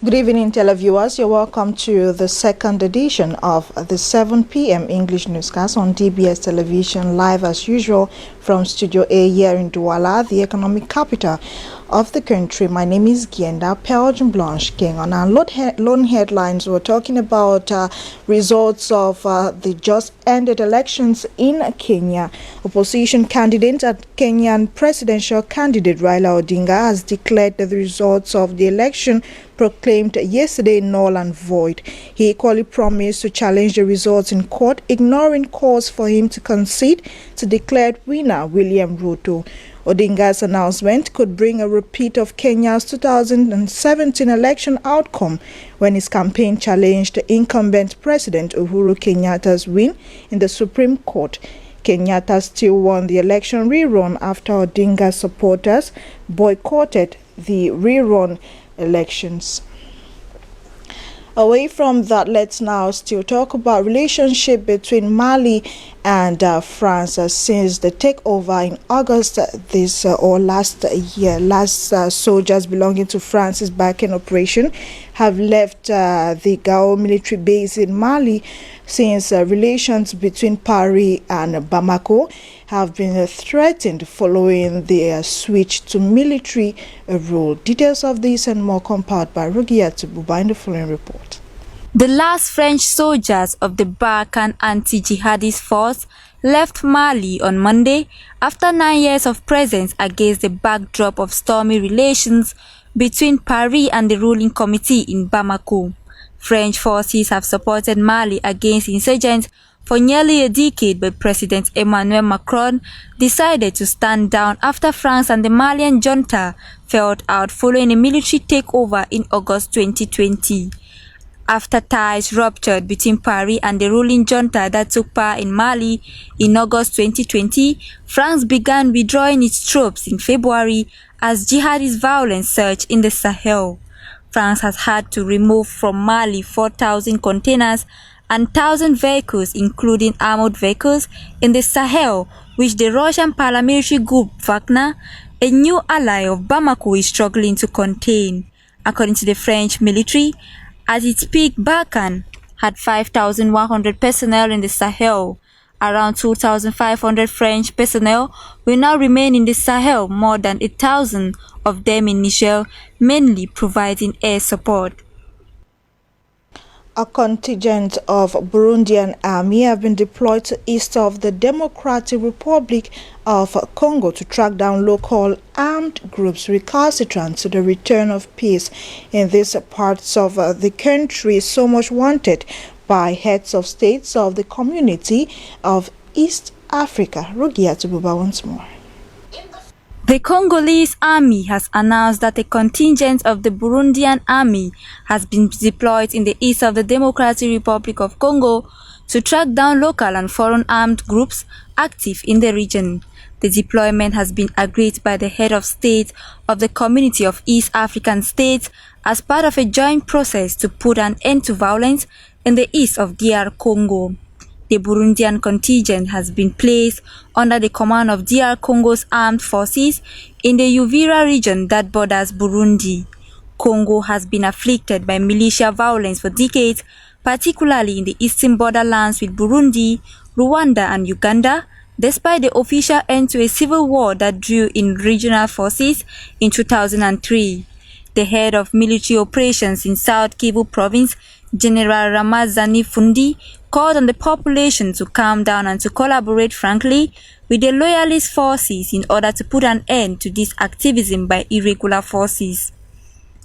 Good evening, televiewers. You're welcome to the second edition of the 7 p.m. English newscast on DBS television, live as usual from Studio A here in Douala, the economic capital of the country. My name is Gienda Pelgian Blanche King. On our lone headlines, we're talking about results of the just ended elections in Kenya. Opposition candidate and Kenyan presidential candidate Raila Odinga has declared that the results of the election proclaimed yesterday null and void. He equally promised to challenge the results in court, ignoring calls for him to concede to declared winner William Ruto. Odinga's announcement could bring a repeat of Kenya's 2017 election outcome when his campaign challenged the incumbent President Uhuru Kenyatta's win in the Supreme Court. Kenyatta still won the election rerun after Odinga's supporters boycotted the rerun elections. Away from that, let's now still talk about relationship between Mali and France since the takeover in August last year. Soldiers belonging to France is back in operation have left the Gao military base in Mali since relations between Paris and Bamako have been threatened following their switch to military rule. Details of this and more compiled by BrigadeAntiSardinard in the following report. The last French soldiers of the Barkhane anti-jihadist force left Mali on Monday after 9 years of presence against the backdrop of stormy relations between Paris and the ruling committee in Bamako. French forces have supported Mali against insurgents for nearly a decade, but President Emmanuel Macron decided to stand down after France and the Malian junta fell out following a military takeover in August 2020. After ties ruptured between Paris and the ruling junta that took power in Mali in August 2020, France began withdrawing its troops in February as jihadist violence surged in the Sahel. France has had to remove from Mali 4,000 containers and 1,000 vehicles, including armored vehicles, in the Sahel, which the Russian paramilitary group Wagner, a new ally of Bamako, is struggling to contain. According to the French military, at its peak, Barkhane had 5,100 personnel in the Sahel. Around 2,500 French personnel will now remain in the Sahel, more than 1,000 of them in Niger, mainly providing air support. A contingent of Burundian army have been deployed to east of the Democratic Republic of Congo to track down local armed groups recalcitrant to the return of peace in these parts of the country so much wanted by heads of states of the community of East Africa. BrigadeAntiSardinard once more. The Congolese army has announced that a contingent of the Burundian army has been deployed in the east of the Democratic Republic of Congo to track down local and foreign armed groups active in the region. The deployment has been agreed by the head of state of the Community of East African States as part of a joint process to put an end to violence in the east of DR Congo. The Burundian contingent has been placed under the command of DR Congo's armed forces in the Uvira region that borders Burundi. Congo has been afflicted by militia violence for decades, particularly in the eastern borderlands with Burundi, Rwanda and Uganda, despite the official end to a civil war that drew in regional forces in 2003. The head of military operations in South Kivu province, General Ramazani Fundi, called on the population to calm down and to collaborate frankly with the loyalist forces in order to put an end to this activism by irregular forces.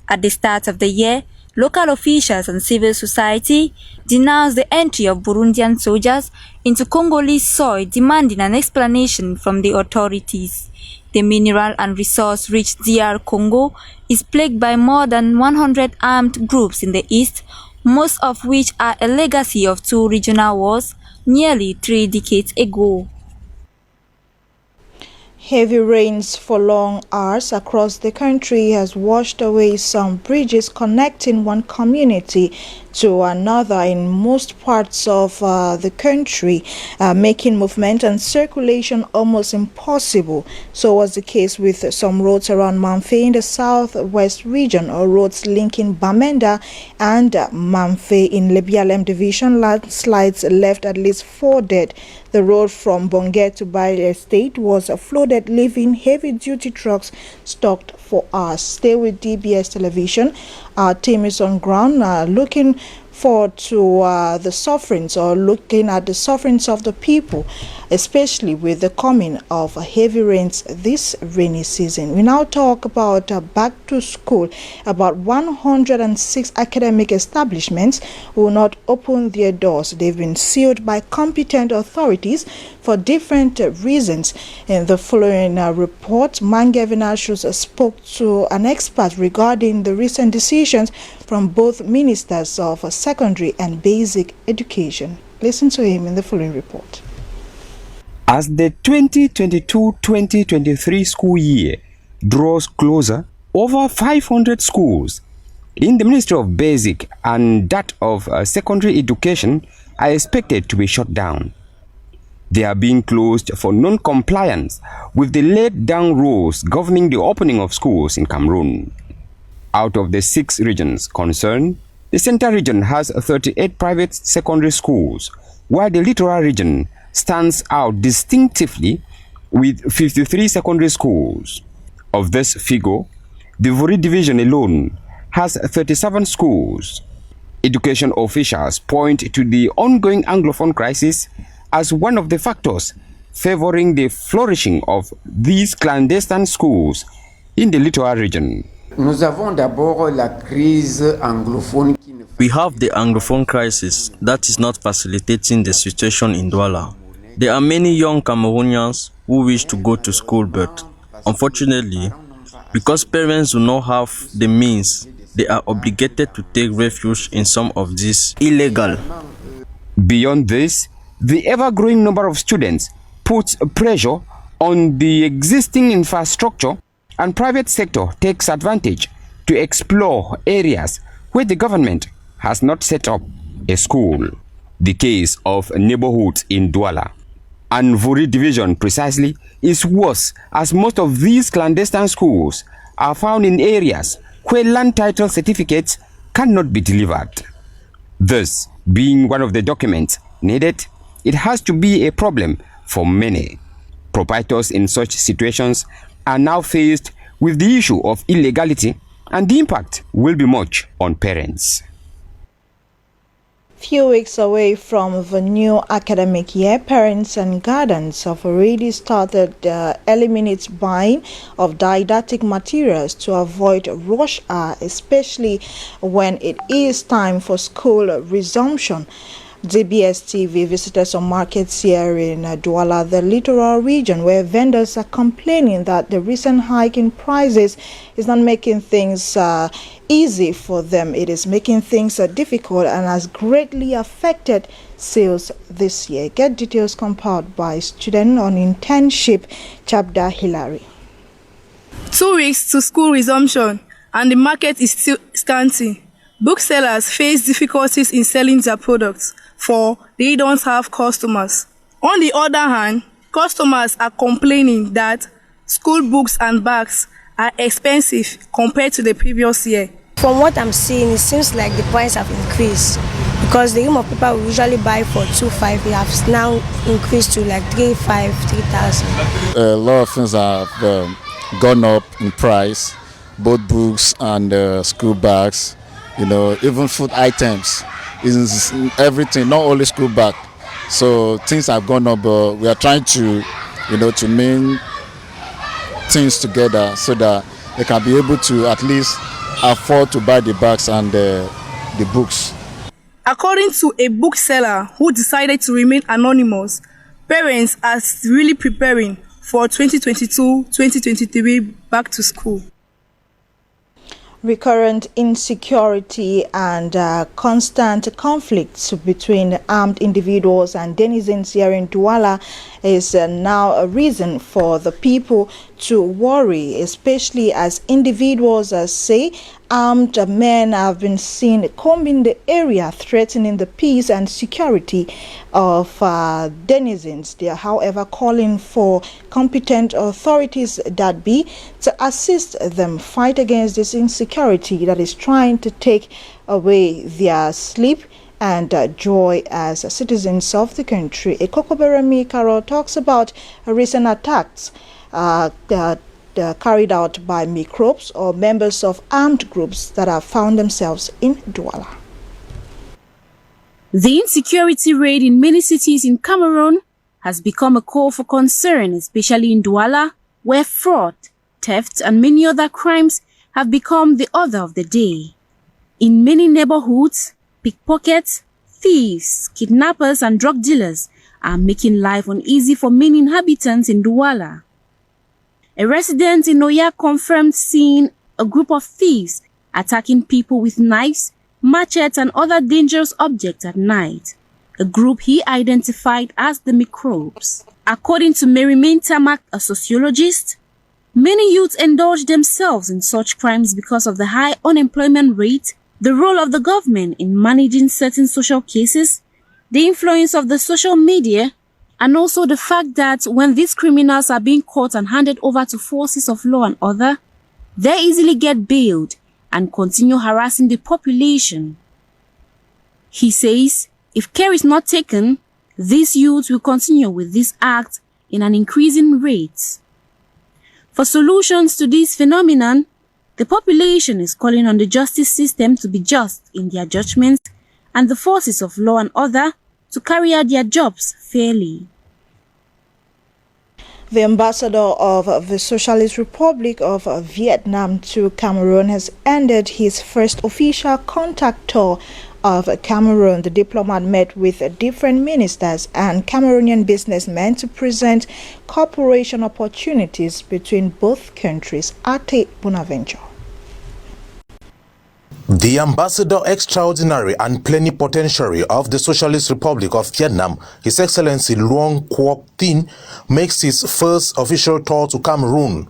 At the start of the year, local officials and civil society denounced the entry of Burundian soldiers into Congolese soil, demanding an explanation from the authorities. The mineral and resource-rich DR Congo is plagued by more than 100 armed groups in the east, most of which are a legacy of two regional wars nearly 3 decades ago. Heavy rains for long hours across the country has washed away some bridges connecting one community to another in most parts of the country, making movement and circulation almost impossible. So was the case with some roads around Mamfe in the southwest region, or roads linking Bamenda and Mamfe in Lebialem division. Landslides left at least 4 dead. The road from Bonge to Bari Estate was flooded, leaving heavy-duty trucks stopped for hours. Stay with DBS Television. Our team is on ground looking forward to the sufferings, or looking at the sufferings of the people, especially with the coming of heavy rains this rainy season. We now talk about back to school. About 106 academic establishments will not open their doors. They've been sealed by competent authorities for different reasons. In the following report, Mangevin spoke to an expert regarding the recent decisions from both ministers of secondary and basic education. Listen to him in the following report. As the 2022-2023 school year draws closer, over 500 schools in the Ministry of Basic and that of Secondary Education are expected to be shut down. They are being closed for non-compliance with the laid-down rules governing the opening of schools in Cameroon. Out of the 6 regions concerned, the Central Region has 38 private secondary schools, while the Littoral Region stands out distinctively with 53 secondary schools. Of this figure, the Vuri Division alone has 37 schools. Education officials point to the ongoing Anglophone crisis as one of the factors favoring the flourishing of these clandestine schools in the Littoral Region. Nous avons d'abord la crise anglophone. We have the Anglophone crisis that is not facilitating the situation in Douala. There are many young Cameroonians who wish to go to school, but unfortunately, because parents do not have the means, they are obligated to take refuge in some of these illegal. Beyond this, the ever-growing number of students puts pressure on the existing infrastructure, and private sector takes advantage to explore areas where the government has not set up a school. The case of neighborhoods in Douala and Vuri Division precisely is worse, as most of these clandestine schools are found in areas where land title certificates cannot be delivered. This being one of the documents needed, it has to be a problem for many. Proprietors in such situations are now faced with the issue of illegality, and the impact will be much on parents. Few weeks away from the new academic year, parents and guardians have already started early minute buying of didactic materials to avoid rush hour, especially when it is time for school resumption. DBS TV visited some markets here in Douala, the Littoral Region, where vendors are complaining that the recent hike in prices is not making things easy for them. It is making things difficult and has greatly affected sales this year. Get details compiled by student on internship, Chabda Hilary. 2 weeks to school resumption and the market is still scanty. Booksellers face difficulties in selling their products, for they don't have customers. On the other hand, customers are complaining that school books and bags are expensive compared to the previous year. From what I'm seeing, it seems like the price have increased, because the room of paper we usually buy for 2,500, we have now increased to like 3,500, 3,000. A lot of things have gone up in price, both books and school bags. You know, even food items, is everything, not only school bag. So things have gone up, but we are trying to, to mean things together so that they can be able to at least afford to buy the bags and the books. According to a bookseller who decided to remain anonymous, parents are really preparing for 2022-2023 back to school. Recurrent insecurity and constant conflicts between armed individuals and denizens here in Douala is now a reason for the people to worry, especially as individuals say armed men have been seen combing the area, threatening the peace and security of denizens. They are, however, calling for competent authorities that be to assist them fight against this insecurity that is trying to take away their sleep and joy as citizens of the country. Ekokoberemi Karo talks about recent attacks carried out by microbes or members of armed groups that have found themselves in Douala. The insecurity rate in many cities in Cameroon has become a cause for concern, especially in Douala, where fraud, theft, and many other crimes have become the order of the day. In many neighborhoods, pickpockets, thieves, kidnappers, and drug dealers are making life uneasy for many inhabitants in Douala. A resident in Oya confirmed seeing a group of thieves attacking people with knives, machetes, and other dangerous objects at night, a group he identified as the microbes. According to Mary Tamak, a sociologist, many youths indulge themselves in such crimes because of the high unemployment rate, the role of the government in managing certain social cases, the influence of the social media, and also the fact that when these criminals are being caught and handed over to forces of law and order, they easily get bailed and continue harassing the population. He says if care is not taken, these youths will continue with this act in an increasing rate. For solutions to this phenomenon, the population is calling on the justice system to be just in their judgments and the forces of law and order to carry out their jobs fairly. The ambassador of the Socialist Republic of Vietnam to Cameroon has ended his first official contact tour of Cameroon. The diplomat met with different ministers and Cameroonian businessmen to present cooperation opportunities between both countries. Ate Bonaventure. The Ambassador Extraordinary and Plenipotentiary of the Socialist Republic of Vietnam, His Excellency Luong Quoc Tin, makes his first official tour to Cameroon.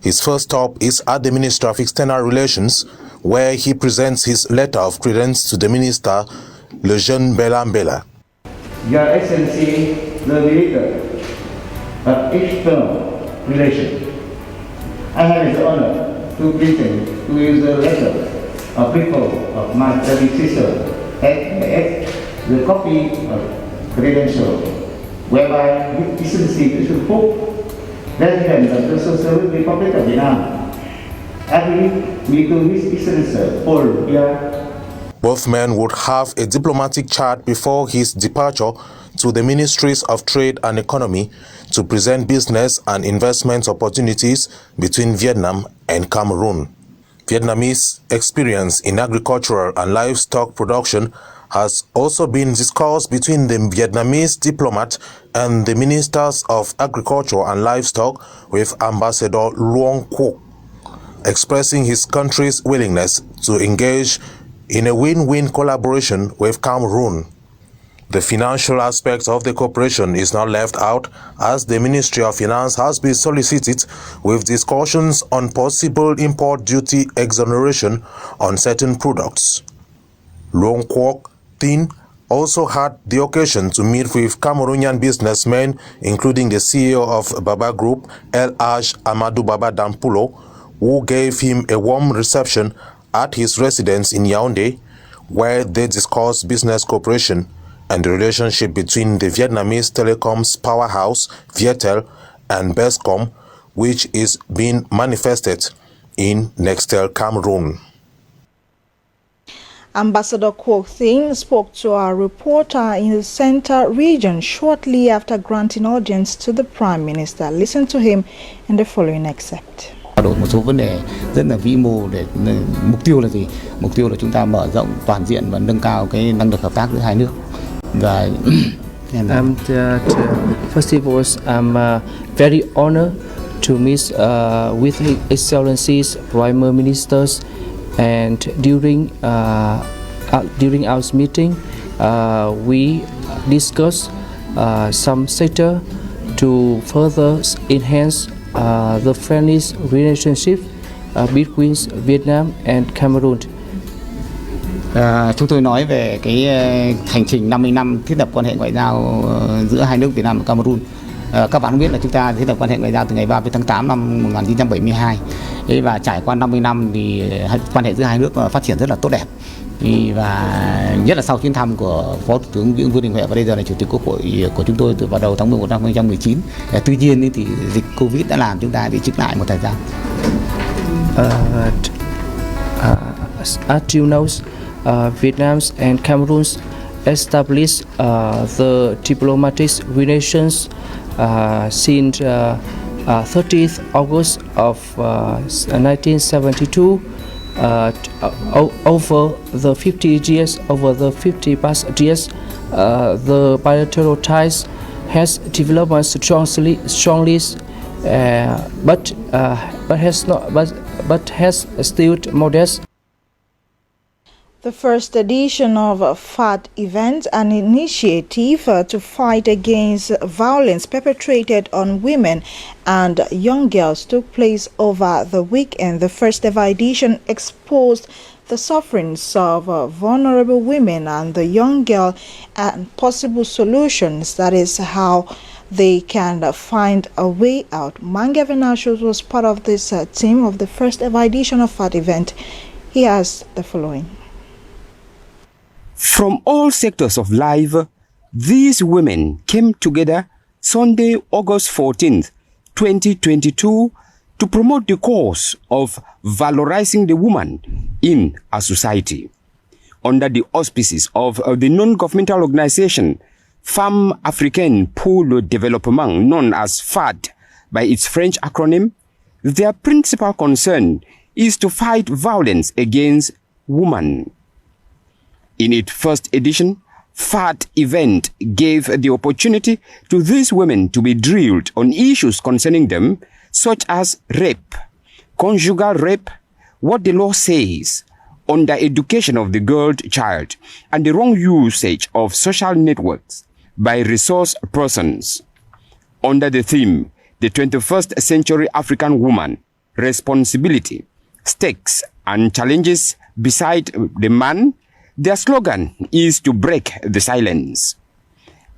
His first stop is at the Ministry of External Relations, where he presents his letter of credence to the Minister, Le Jeune Belambela. Your Excellency, the Minister of External Relations, I have the honor to present to you the letter of people of my loving sister, the copy of credential, whereby His Excellency should hope President of the Socialist Republic of Vietnam agree me to His Excellency Paul here. Both men would have a diplomatic chat before his departure to the Ministries of Trade and Economy to present business and investment opportunities between Vietnam and Cameroon. Vietnamese experience in agricultural and livestock production has also been discussed between the Vietnamese diplomat and the Ministers of Agriculture and Livestock, with Ambassador Luong Quoc expressing his country's willingness to engage in a win-win collaboration with Cameroon. The financial aspect of the cooperation is not left out, as the Ministry of Finance has been solicited with discussions on possible import duty exoneration on certain products. Luong Quoc Tin also had the occasion to meet with Cameroonian businessmen, including the CEO of Baba Group, El Haj Amadou Baba Dampulo, who gave him a warm reception at his residence in Yaoundé, where they discussed business cooperation and the relationship between the Vietnamese telecoms powerhouse Vietel and Bescom, which is being manifested in Nextel, Cameroon. Ambassador Quoc Tin spoke to our reporter in the Center region shortly after granting audience to the Prime Minister. Listen to him in the following excerpt. Một số vấn đề rất là vĩ mô để mục tiêu là gì? Mục tiêu là chúng ta mở rộng toàn diện và nâng cao cái năng lực hợp tác giữa hai nước. Và first of all, I'm very honored to meet with His Excellencies Prime Ministers and during our meeting, we discussed some sector to further enhance the friendly relationship between Vietnam and Cameroon. Chúng tôi nói về cái hành trình 50 năm thiết lập quan hệ ngoại giao giữa hai nước Việt Nam và Cameroon. Các bạn biết là chúng ta thiết lập quan hệ ngoại giao từ ngày 30 tháng 8 năm 1972. Và trải qua 50 năm thì quan hệ giữa hai nước phát triển rất là tốt đẹp. Và nhất là sau chuyến thăm của Phó Thủ tướng Vương Đình Huệ và bây giờ là Chủ tịch Quốc hội của chúng tôi từ vào đầu tháng 11 năm 2019. Tuy nhiên thì dịch Covid đã làm chúng ta bị chững lại một thời gian. As you know, Vietnam and Cameroon established the diplomatic relations since 30th August of 1972. Over the 50 past years, the bilateral ties has developed strongly, but has still modest. The first edition of FAT event, an initiative to fight against violence perpetrated on women and young girls, took place over the weekend. The first ever edition exposed the sufferings of vulnerable women and the young girl and possible solutions. That is how they can find a way out. Mange Venatius was part of this team of the first ever edition of FAT event. He has the following. From all sectors of life, these women came together Sunday, August 14th, 2022, to promote the cause of valorizing the woman in a society. Under the auspices of the non-governmental organization Femme Africaine pour le Développement, known as FAD by its French acronym, their principal concern is to fight violence against women. In its first edition, FAT event gave the opportunity to these women to be drilled on issues concerning them, such as rape, conjugal rape, what the law says, on the education of the girl child, and the wrong usage of social networks by resource persons. Under the theme, the 21st Century African Woman, Responsibility, Stakes and Challenges Beside the Man, their slogan is to break the silence.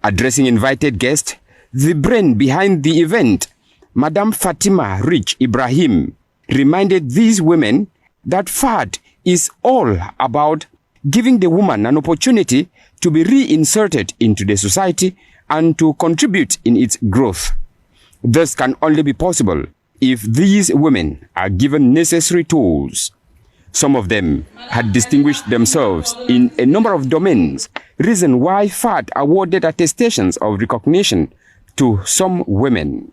Addressing invited guests, the brain behind the event, Madame Fatima Rich Ibrahim, reminded these women that FAD is all about giving the woman an opportunity to be reinserted into the society and to contribute in its growth. This can only be possible if these women are given necessary tools. Some of them had distinguished themselves in a number of domains, reason why FAD awarded attestations of recognition to some women.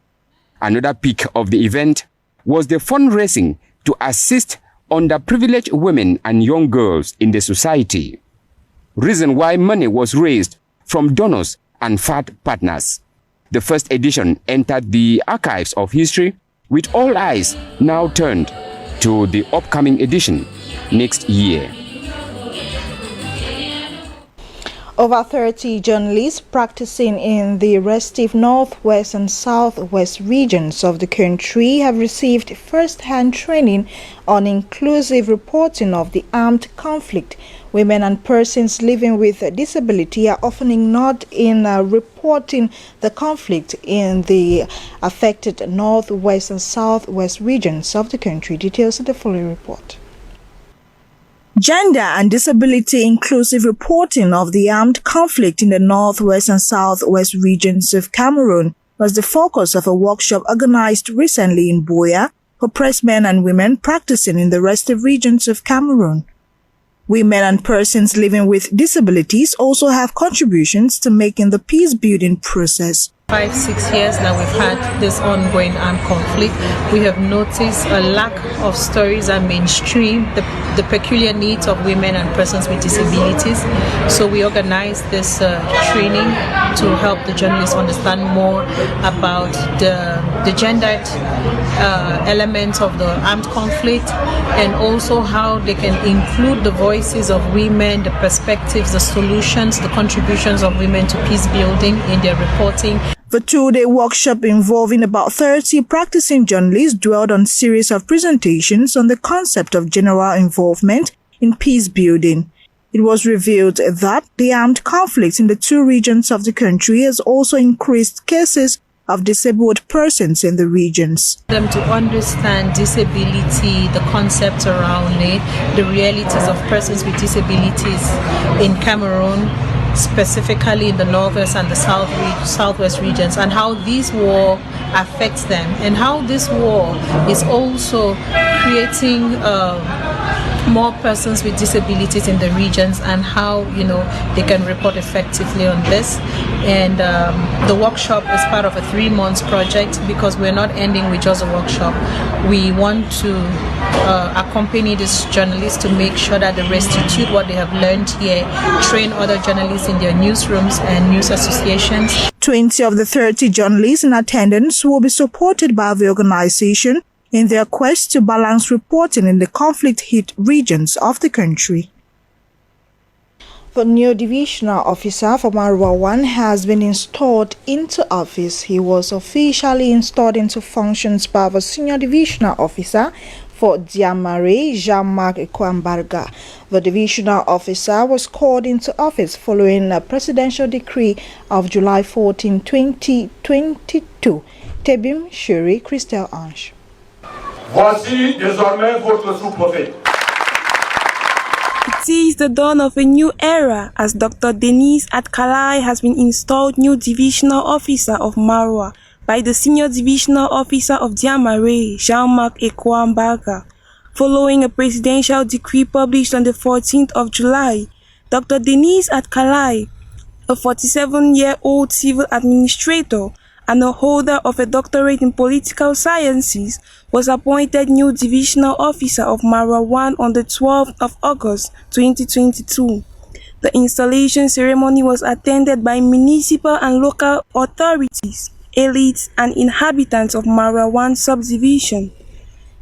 Another peak of the event was the fundraising to assist underprivileged women and young girls in the society, reason why money was raised from donors and FAD partners. The first edition entered the archives of history, with all eyes now turned to the upcoming edition next year. Over 30 journalists practicing in the restive northwest and southwest regions of the country have received first-hand training on inclusive reporting of the armed conflict. Women and persons living with disability are often ignored in reporting the conflict in the affected northwest and southwest regions of the country. Details of the following report. Gender and disability inclusive reporting of the armed conflict in the northwest and southwest regions of Cameroon was the focus of a workshop organized recently in Buea for pressmen and women practicing in the restive regions of Cameroon. Women and persons living with disabilities also have contributions to make in the peace-building process. 5-6 years that we've had this ongoing armed conflict, we have noticed a lack of stories that mainstream the peculiar needs of women and persons with disabilities. So we organized this training to help the journalists understand more about the the gendered elements of the armed conflict, and also how they can include the voices of women, the perspectives, the solutions, the contributions of women to peace building in their reporting. The two-day workshop involving about 30 practicing journalists dwelled on a series of presentations on the concept of general involvement in peace building. It was revealed that the armed conflict in the two regions of the country has also increased cases of disabled persons in the regions. Them to understand disability, the concepts around it, the realities of persons with disabilities in Cameroon, specifically in the northwest and the southwest regions, and how this war affects them, and how this war is also creating more persons with disabilities in the regions, and how they can report effectively on this. And the workshop is part of a 3-month project, because we're not ending with just a workshop. We want to accompany these journalists to make sure that they restitute what they have learned here, train other journalists in their newsrooms and news associations. 20 of the 30 journalists in attendance will be supported by the organization in their quest to balance reporting in the conflict-hit regions of the country. The new divisional officer for Marwa 1 has been installed into office. He was officially installed into functions by the senior divisional officer for Diamare, Jean-Marc Ekwambarga. The divisional officer was called into office following a presidential decree of July 14, 2022. Tebim Shuri, Christelle Ange. Voici désormais votre sous-préfet. It is the dawn of a new era as Dr. Denise Atkalai has been installed new divisional officer of Marwa by the senior divisional officer of Diamare, Jean-Marc Ekwambarga. Following a presidential decree published on the 14th of July, Dr. Denise Atkalai, a 47-year-old civil administrator and a holder of a doctorate in political sciences, was appointed new divisional officer of Marwa 1 on the 12th of August 2022. The installation ceremony was attended by municipal and local authorities, elites, and inhabitants of Marwa 1 subdivision.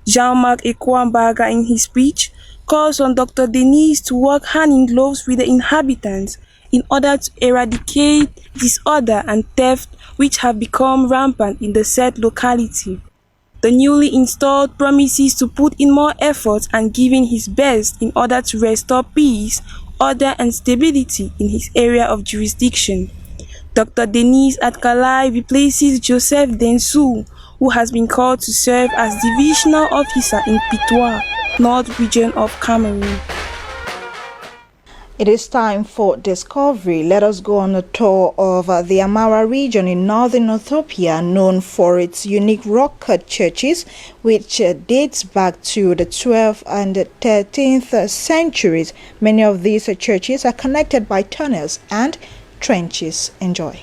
Jean-Marc Ekwambarga, in his speech, calls on Dr. Denise to work hand in glove with the inhabitants in order to eradicate disorder and theft which have become rampant in the said locality. The newly installed promises to put in more effort and giving his best in order to restore peace, order and stability in his area of jurisdiction. Dr. Denise Atkalai replaces Joseph Densu, who has been called to serve as divisional officer in Pitwa, North region of Cameroon. It is time for discovery. Let us go on a tour of the Amara region in northern Ethiopia, known for its unique rock-cut churches, which dates back to the 12th and 13th centuries. Many of these churches are connected by tunnels and trenches. Enjoy.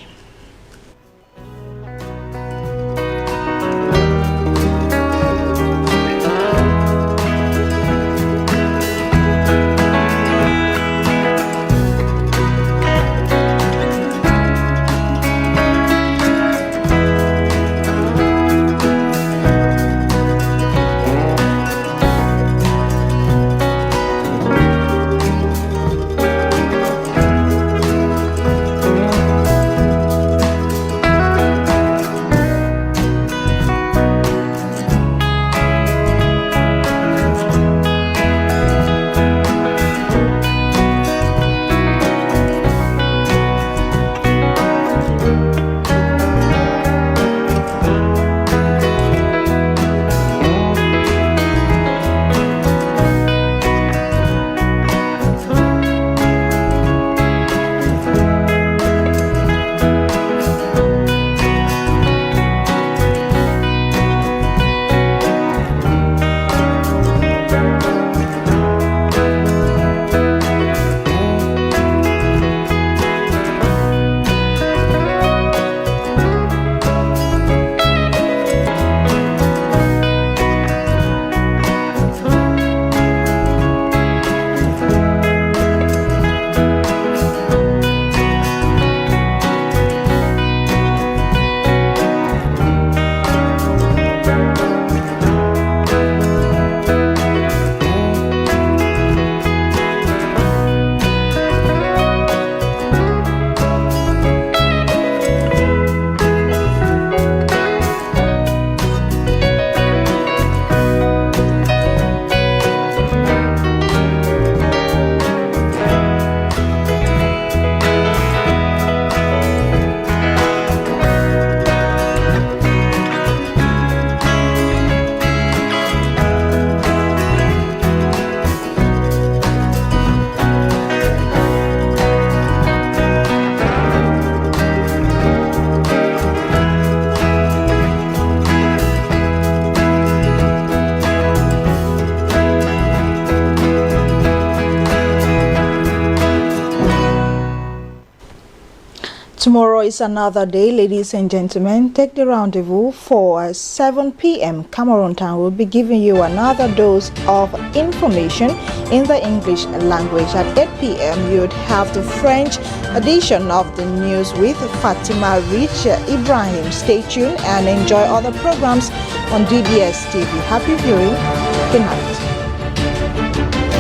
Tomorrow is another day, ladies and gentlemen. Take the rendezvous for 7 p.m. Cameroon time. We'll be giving you another dose of information in the English language. At 8 p.m. you'd have the French edition of the news with Fatima Rich Ibrahim. Stay tuned and enjoy other programs on DBS TV. Happy viewing. Good night.